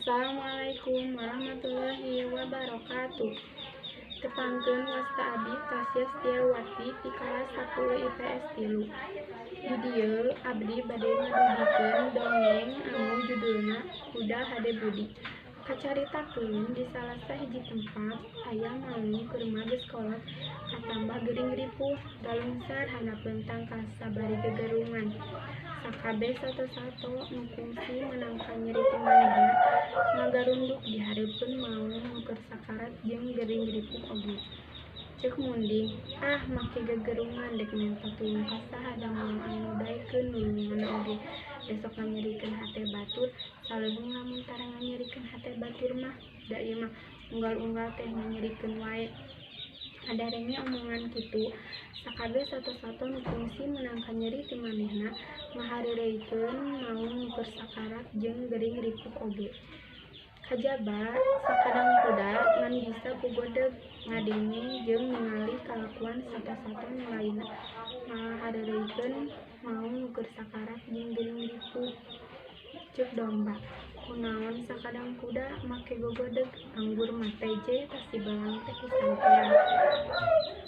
Assalamualaikum warahmatullahi wabarakatuh. Tepangkeun wasta abdi Tasya Setiawati ti kelas 10 IPS 3. Di dieu abdi bade ngadugikeun dongeng anu judulna Kuda Hade Budi. Kacaritakeun di salah sahiji tempat aya maung keur magis kolot katambah gering ripuh galungsar handapkeun tangkas sabari gegerungan. Sakabeh sato-sato nu kungsi menangkan nyeri ti manehna ngagarunduk dihareupeun maung nu keur sakarat jeung gering ripuh oge. Ceuk munding, make gegerungan dek minta tulung ka saha da maung anu daekeun nulungan oge. Besok nganyerikeun hate batur, saleuheung lamun tara nganyerikeun hate batur mah, da ieu mah unggal-unggal teh nganyerikeun wae. Adarenge omongan kitu, sakabeh sato-sato nu kungsi menangkan nyeri ti manehna ngahareureuykeun maung nu keur sakarat jeung gering ripuh oge. Kajaba sakadang kuda ngan bisa pugodeg ngadenge jeung ningali kalakuan sato-sato nu lainna ngahareureuykeun maung nu keur sakarat jeung gering ripuh. Ceuk domba, kunaon sakadang kuda make gogodeg, anggur mah teh je tas dibelang teh pisan-pian.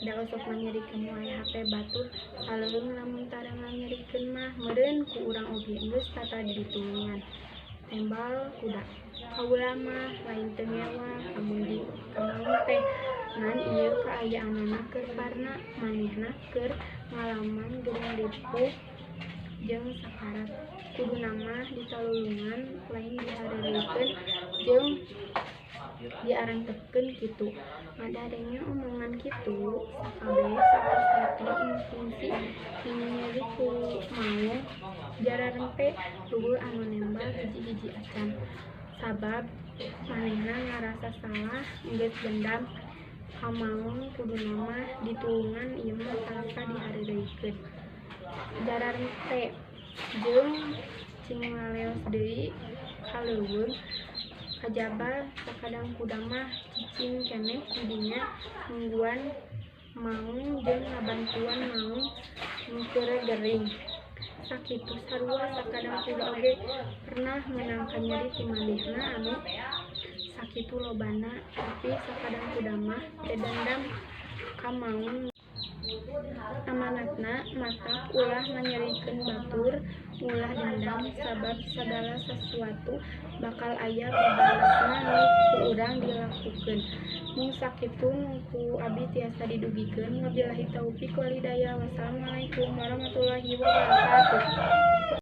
Da osok nganyerikeun wae hate batur, saleuheung lamun tara nganyerikeun mah meureun ku urang oge geus tata ditulungan. Tembal kuda, kaula mah lain teu ngewa kamunding kanaon teh ngan ieu kaayaanana keur parna manehna keur ngalaman gering ripuh jeung sakarat. Kuduna mah ditalulungan lain dihareureuykeun jeung diarantepkeun kitu. Ngadarenge omongan kitu, sakabeh sato-sato nu kungsi nyeri ku maung jararempe luhur anu nembal hiji-hiji acan. Sabab manehna ngarasa salah geus dendam ka maung kuduna mah ditulungan ieu mah tanpa dihareureuykeun. Jararempe jeung cing ngaleos deui ka leuweung. Kajaba sakadang kuda mah cicing keneh didinya nungguan maung jeung ngabantuan maung nu teu gering. Sakitu sarua sakadang kuda oge pernah menangkan nyeri ti manehna anu sakitu lobana, tapi sakadang kuda mah teu dendam ka maung. Amanatna matak ulah nganyerikeun batur, ulah dendam, sabab sagala sesuatu bakal aya babalasna nu ku urang dilakukeun. Mung sakitu nu ku abdi tiasa didugikeun. Wabillahi taufiq wal hidayah. Wassalamualaikum warahmatullahi wabarakatuh.